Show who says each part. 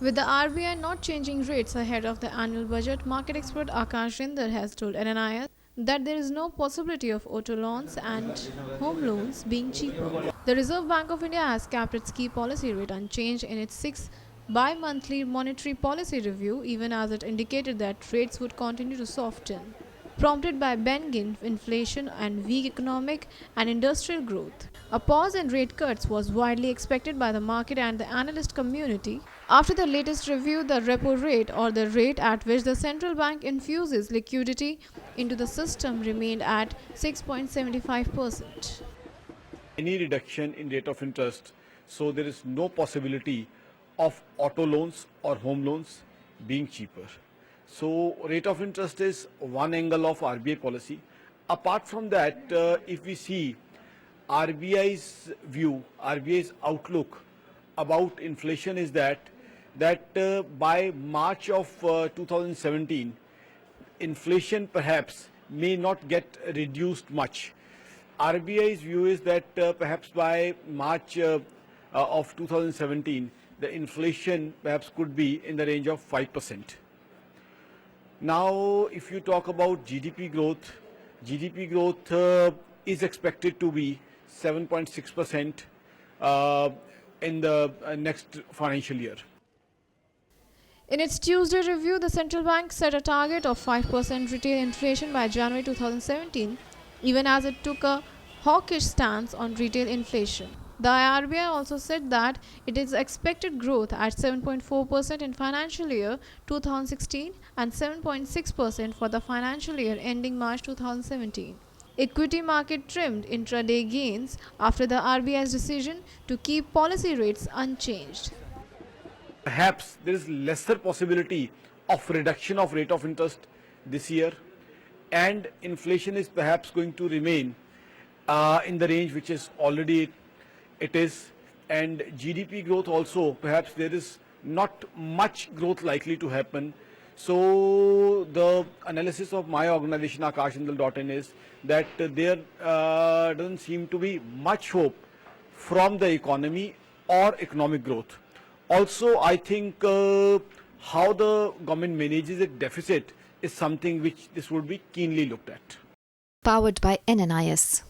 Speaker 1: With the RBI not changing rates ahead of the annual budget, market expert Akash Jindal has told Nnis that there is no possibility of auto loans and home loans being cheaper. The Reserve Bank of India has kept its key policy rate unchanged in its sixth bi-monthly monetary policy review, even as it indicated that rates would continue to soften, prompted by benign inflation and weak economic and industrial growth. A pause in rate cuts was widely expected by the market and the analyst community. After the latest review, the repo rate, or the rate at which the central bank infuses liquidity into the system, remained at 6.75%.
Speaker 2: Any reduction in rate of interest, so there is no possibility of auto loans or home loans being cheaper. So rate of interest is one angle of RBI policy. Apart from that, if we see RBI's view, RBI's outlook about inflation is that by March of 2017, inflation perhaps may not get reduced much. RBI's view is that perhaps by March of 2017, the inflation perhaps could be in the range of 5%. Now, if you talk about GDP growth is expected to be 7.6% in the next financial year.
Speaker 1: In its Tuesday review, the central bank set a target of 5% retail inflation by January 2017, even as it took a hawkish stance on retail inflation. The RBI also said that it is expected growth at 7.4% in financial year 2016 and 7.6% for the financial year ending March 2017. Equity market trimmed intraday gains after the RBI's decision to keep policy rates unchanged.
Speaker 2: Perhaps there is lesser possibility of reduction of rate of interest this year, and inflation is perhaps going to remain in the range which is already it is, and GDP growth also, perhaps there is not much growth likely to happen. So the analysis of my organization akashjindal.in is that there doesn't seem to be much hope from the economy or economic growth. Also, I think how the government manages its deficit is something which this would be keenly looked at.
Speaker 3: Powered by Nnis.